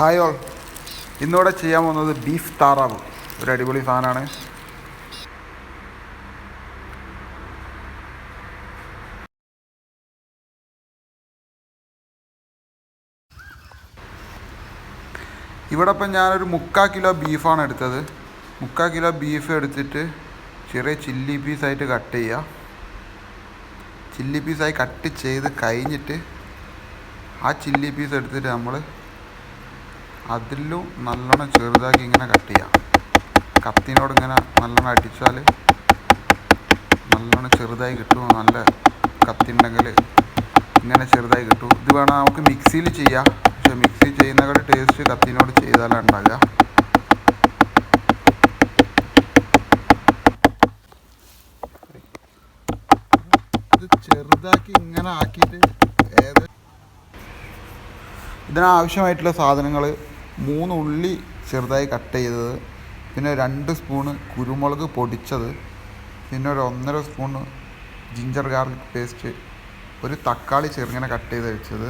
Hi all, ഇന്നിവിടെ ചെയ്യാൻ പോകുന്നത് ബീഫ് താറാവ്. ഒരു അടിപൊളി സാധനമാണ്. ഇവിടെ ഇപ്പം ഞാനൊരു 3/4 കിലോ ബീഫാണ് എടുത്തത്. 3/4 കിലോ ബീഫ് എടുത്തിട്ട് ചെറിയ ചില്ലി പീസായിട്ട് കട്ട് ചെയ്യുക. ചില്ലി പീസായി കട്ട് ചെയ്ത് കഴിഞ്ഞിട്ട് ആ ചില്ലി പീസ് എടുത്തിട്ട് നമ്മൾ അതിലും നല്ലോണം ചെറുതാക്കി ഇങ്ങനെ കട്ട് ചെയ്യാം. കത്തിനോട് ഇങ്ങനെ നല്ലോണം അടിച്ചാൽ നല്ലോണം ചെറുതായി കിട്ടും. നല്ല കത്തി ഉണ്ടെങ്കിൽ ഇങ്ങനെ ചെറുതായി കിട്ടും. ഇത് വേണം നമുക്ക് മിക്സിയിൽ ചെയ്യാം, പക്ഷെ മിക്സി ചെയ്യുന്നതിനേക്കാൾ ടേസ്റ്റ് കത്തിനോട് ചെയ്താലാണ് ഉണ്ടാകുക. ഇത് ചെറുതാക്കി ഇങ്ങനെ ആക്കിയിട്ട് ഇതിനാവശ്യമായിട്ടുള്ള സാധനങ്ങൾ 3 ഉള്ളി ചെറുതായി കട്ട് ചെയ്തത്, പിന്നെ 2 സ്പൂണ് കുരുമുളക് പൊടിച്ചത്, പിന്നെ ഒരു 1.5 സ്പൂണ് ജിഞ്ചർ ഗാർലിക് പേസ്റ്റ്, ഒരു തക്കാളി ചെറുങ്ങനെ കട്ട് ചെയ്ത് വെച്ചത്,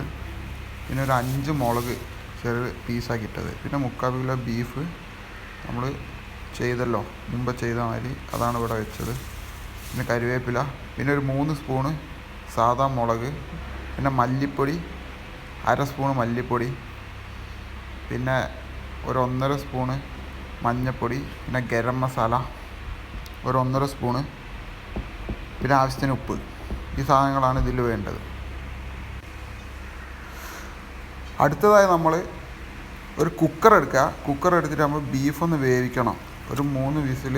പിന്നെ ഒരു 5 മുളക് ചെറിയ പീസാക്കി ഇട്ടത്, പിന്നെ 3/4 കിലോ ബീഫ് നമ്മൾ ചെയ്തല്ലോ മുമ്പ് ചെയ്ത മാതിരി അതാണ് ഇവിടെ വെച്ചത്, പിന്നെ കറിവേപ്പില, പിന്നെ ഒരു 3 സ്പൂണ് സാദാ മുളക്, പിന്നെ മല്ലിപ്പൊടി 1/2 സ്പൂണ് മല്ലിപ്പൊടി, പിന്നെ ഒരു 1.5 സ്പൂണ് മഞ്ഞൾപ്പൊടി, പിന്നെ ഗരം മസാല ഒരു 1.5 സ്പൂണ്, പിന്നെ ആവശ്യത്തിന് ഉപ്പ്. ഈ സാധനങ്ങളാണ് ഇതിൽ വേണ്ടത്. അടുത്തതായി നമ്മൾ ഒരു കുക്കർ എടുക്കുക. കുക്കർ എടുത്തിട്ട് നമ്മൾ ബീഫൊന്ന് വേവിക്കണം. ഒരു 3 വിസിൽ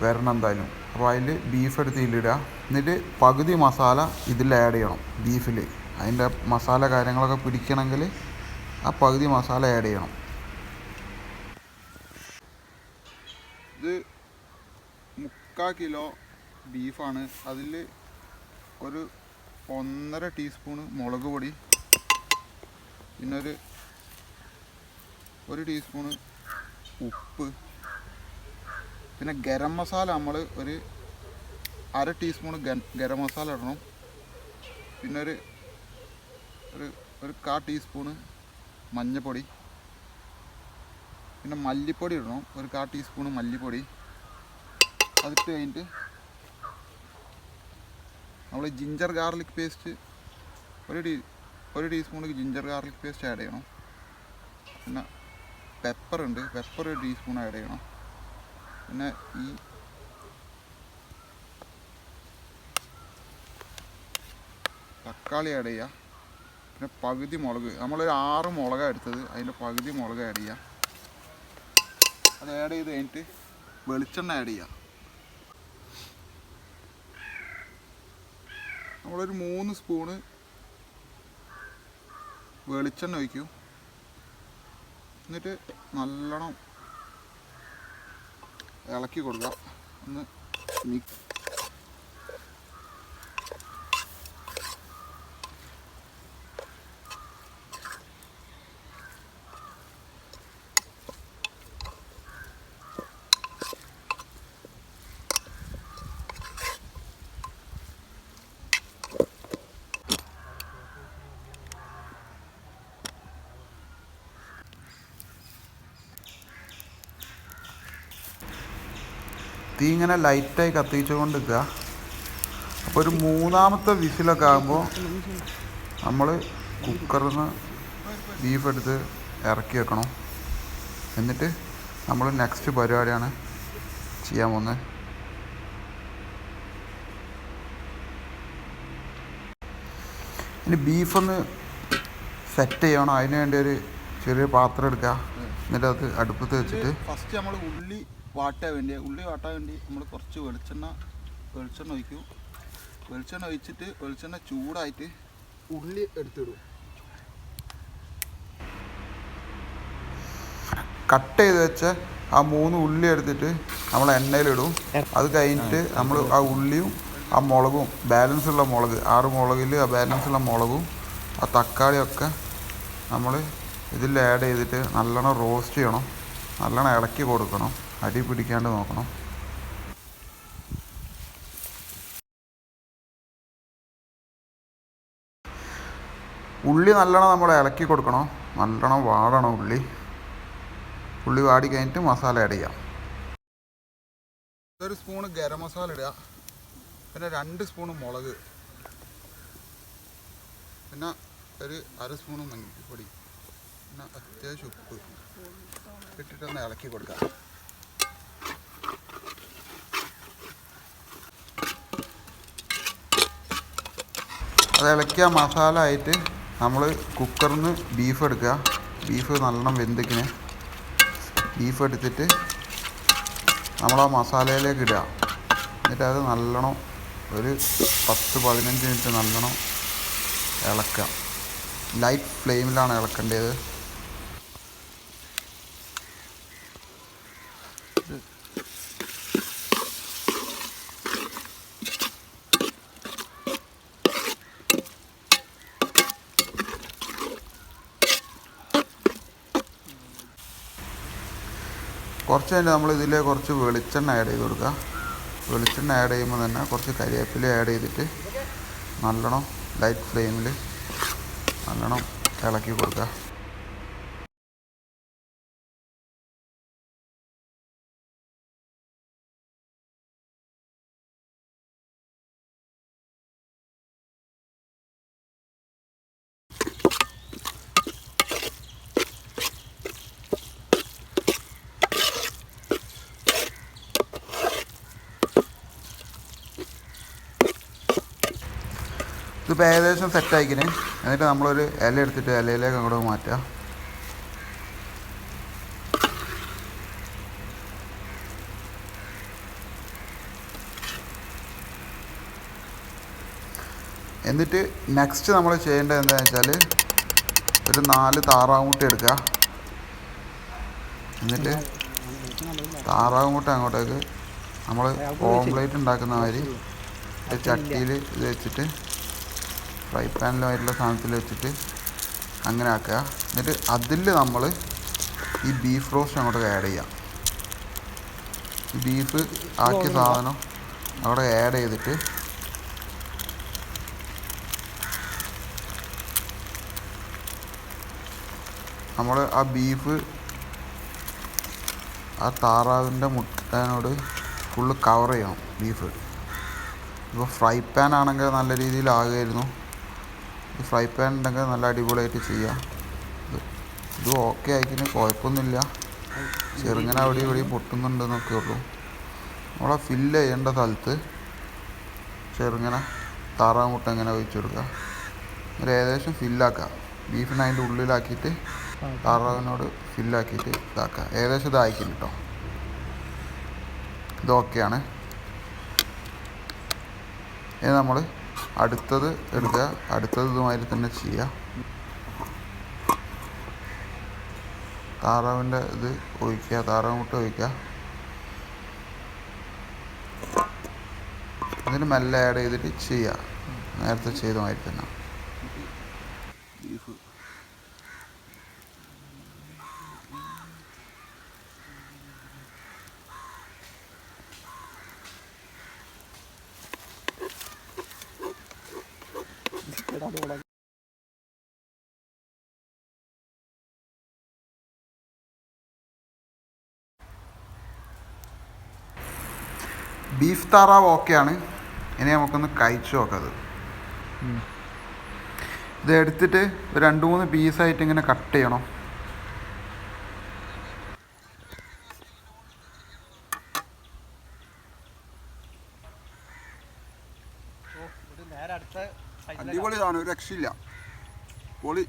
വരണം എന്തായാലും. അപ്പോൾ അതിൽ ബീഫ് എടുത്ത് ഇതിലിടുക. എന്നിട്ട് പകുതി മസാല ഇതിൽ ആഡ് ചെയ്യണം. ബീഫിൽ അതിൻ്റെ മസാല കാര്യങ്ങളൊക്കെ പിടിക്കണമെങ്കിൽ ആ പകുതി മസാല ആഡ് ചെയ്യണം. ഇത് 3/4 കിലോ ബീഫാണ്. അതിൽ ഒരു 1.5 ടീസ്പൂണ് മുളക് പൊടി, പിന്നെ ഒരു ടീസ്പൂണ് ഉപ്പ്, പിന്നെ ഗരം മസാല നമ്മൾ ഒരു 1/2 ടീസ്പൂണ് ഗരം മസാല ഇടണം, പിന്നെ ഒരു 1/4 ടീസ്പൂണ് മഞ്ഞൾപ്പൊടി, പിന്നെ മല്ലിപ്പൊടി ഇടണം, ഒരു 1/4 ടീസ്പൂണ് മല്ലിപ്പൊടി. അതിട്ട് കഴിഞ്ഞിട്ട് നമ്മൾ ജിഞ്ചർ ഗാർലിക് പേസ്റ്റ് ഒരു teaspoon ginger garlic paste add ചെയ്യണം. പിന്നെ പെപ്പർ ഒരു ടീസ്പൂൺ ആഡ് ചെയ്യണം. പിന്നെ ഈ തക്കാളി ആഡ് ചെയ്യുക. പിന്നെ പകുതി മുളക്, നമ്മളൊരു 6 മുളകാണ് എടുത്തത്, അതിൻ്റെ പകുതി മുളക് ആഡ് ചെയ്യുക. അത് ആഡ് ചെയ്ത് കഴിഞ്ഞിട്ട് വെളിച്ചെണ്ണ ആഡ് ചെയ്യുക. നമ്മളൊരു 3 സ്പൂണ് വെളിച്ചെണ്ണ ഒഴിക്കും. എന്നിട്ട് നല്ലോണം ഇളക്കി കൊടുക്കുക. ഒന്ന് മിക്സ്. തീ ഇങ്ങനെ ലൈറ്റായി കത്തിച്ചുകൊണ്ട് നിൽക്കുക. അപ്പോൾ ഒരു 3ാമത്തെ വിസിലൊക്കെ ആകുമ്പോൾ നമ്മൾ കുക്കറിൽ നിന്ന് ബീഫ് എടുത്ത് ഇറക്കി വെക്കണം. എന്നിട്ട് നമ്മൾ നെക്സ്റ്റ് പരിപാടിയാണ് ചെയ്യാൻ പോകുന്നത്. ഇനി ബീഫൊന്ന് സെറ്റ് ചെയ്യണം. അതിന് വേണ്ടി ഒരു ചെറിയ പാത്രം എടുക്കുക. എന്നിട്ട് അത് അടുപ്പത്ത് വെച്ചിട്ട് ഫസ്റ്റ് നമ്മൾ ഉള്ളി വാട്ടാൻ വേണ്ടി നമ്മൾ കുറച്ച് വെളിച്ചെണ്ണ ഒഴിക്കും. വെളിച്ചെണ്ണ ഒഴിച്ചിട്ട് വെളിച്ചെണ്ണ ചൂടായിട്ട് ഉള്ളി എടുത്തിടും. കട്ട് ചെയ്ത് വെച്ച ആ 3 ഉള്ളി എടുത്തിട്ട് നമ്മൾ എണ്ണയിലിടും. അത് കഴിഞ്ഞിട്ട് നമ്മൾ ആ ഉള്ളിയും ആ മുളകും, ബാലൻസ് ഉള്ള മുളക് 6 മുളകിൽ ആ ബാലൻസ് ഉള്ള മുളകും ആ തക്കാളിയൊക്കെ നമ്മൾ ഇതിൽ ആഡ് ചെയ്തിട്ട് നല്ലോണം റോസ്റ്റ് ചെയ്യണം. നല്ലോണം ഇളക്കി കൊടുക്കണം. അടി പിടിക്കാണ്ട് നോക്കണം. ഉള്ളി നല്ലോണം നമ്മൾ ഇളക്കി കൊടുക്കണം. നല്ലോണം വാടണം ഉള്ളി. ഉള്ളി വാടി കഴിഞ്ഞിട്ട് മസാല ആഡ് ചെയ്യാം. ഒരു സ്പൂണ് ഗരം മസാല ഇടുക, പിന്നെ 2 സ്പൂണ് മുളക്, പിന്നെ ഒരു 1/2 സ്പൂണ് മഞ്ഞൾപ്പൊടി, പിന്നെ അത്യാവശ്യം ഉപ്പ് ഇട്ടിട്ടൊന്ന് ഇളക്കി കൊടുക്കുക. അത് ഇളക്കിയ മസാല ആയിട്ട് നമ്മൾ കുക്കറിൽ നിന്ന് ബീഫ് എടുക്കുക. ബീഫ് നല്ലോണം വെന്തിക്കിന് ബീഫ് എടുത്തിട്ട് നമ്മൾ ആ മസാലയിലേക്ക് ഇടുക. എന്നിട്ട് അത് നല്ലോണം ഒരു 10-15 മിനിറ്റ് നല്ലോണം ഇളക്കുക. ലൈറ്റ് ഫ്ലെയിമിലാണ് ഇളക്കേണ്ടത്. കുറച്ച് കഴിഞ്ഞ് നമ്മൾ ഇതിൽ കുറച്ച് വെളിച്ചെണ്ണ ആഡ് ചെയ്ത് കൊടുക്കുക. വെളിച്ചെണ്ണ ആഡ് ചെയ്യുമ്പോൾ തന്നെ കുറച്ച് കരിവേപ്പില ആഡ് ചെയ്തിട്ട് നല്ലോണം ലൈറ്റ് ഫ്ലെയിമിൽ നല്ലോണം ഇളക്കി കൊടുക്കുക. ഇതിപ്പോൾ ഏകദേശം സെറ്റായിക്കിന്. എന്നിട്ട് നമ്മളൊരു ഇല എടുത്തിട്ട് ഇലയിലേക്ക് അങ്ങോട്ട് മാറ്റുക. എന്നിട്ട് നെക്സ്റ്റ് നമ്മൾ ചെയ്യേണ്ടത് എന്താണെന്ന് വെച്ചാൽ ഒരു 4 താറാവ് മുട്ട എടുക്കുക. എന്നിട്ട് താറാവ് മുട്ട അങ്ങോട്ടേക്ക് നമ്മൾ ഓംലേറ്റ് ഉണ്ടാക്കുന്ന മാതിരി ചട്ടിയിൽ ഇത് വെച്ചിട്ട് ഫ്രൈ പാനിലുമായിട്ടുള്ള സാധനത്തിൽ വെച്ചിട്ട് അങ്ങനെ ആക്കുക. എന്നിട്ട് അതിൽ നമ്മൾ ഈ ബീഫ് റോസ്റ്റ് അങ്ങോട്ട് ആഡ് ചെയ്യാം. ഈ ബീഫ് ആക്കിയ സാധനം അവിടെ ആഡ് ചെയ്തിട്ട് നമ്മൾ ആ ബീഫ് ആ താറാവിൻ്റെ മുട്ടേനോട് ഫുള്ള് കവർ ചെയ്യണം ബീഫ്. ഇപ്പോൾ ഫ്രൈ പാൻ ആണെങ്കിൽ നല്ല രീതിയിലാകുമായിരുന്നു. ഫ്രൈ പാൻ ഉണ്ടെങ്കിൽ നല്ല അടിപൊളിയായിട്ട് ചെയ്യാം. ഇത് ഓക്കെ ആയിക്കിന് കുഴപ്പമൊന്നുമില്ല. ചെറുങ്ങനെ അവിടെ ഇവിടെ പൊട്ടുന്നുണ്ടെന്നൊക്കെ ഉള്ളൂ. നമ്മളെ ഫില്ല് ചെയ്യേണ്ട സ്ഥലത്ത് ചെറുങ്ങനെ താറാവ് മുട്ട ഇങ്ങനെ ഒഴിച്ചു കൊടുക്കുക. ഒരു ഏകദേശം ഫില്ലാക്കുക. ബീഫിനെ അതിൻ്റെ ഉള്ളിലാക്കിയിട്ട് താറാവിനോട് ഫില്ലാക്കിയിട്ട് ഇതാക്കുക. ഏകദേശം ഇതായിരിക്കും കേട്ടോ. ഇതൊക്കെയാണ്. ഇനി നമ്മൾ അടുത്തത് എടുക്കുക. അടുത്തത് ഇതുമാതിരി തന്നെ ചെയ്യുക. താറാവിൻ്റെ ഇത് ഒഴിക്കുക, താറാവ് മുട്ട ഒഴിക്കുക. ഇതിന് മെല്ലെ ആഡ് ചെയ്തിട്ട് ചെയ്യുക. നേരത്തെ ചെയ്ത മാതിരി തന്നെ. ബീഫ് ബീഫ് താറാവ് ഓക്കെയാണ്. ഇനി നമുക്കൊന്ന് കഴിച്ചു നോക്കാം. ഇത് എടുത്തിട്ട് ഒരു 2-3 പീസായിട്ട് ഇങ്ങനെ കട്ട് ചെയ്യണം. അടിപൊളിയാണ്, ഒരു രക്ഷയില്ല. പൊളി.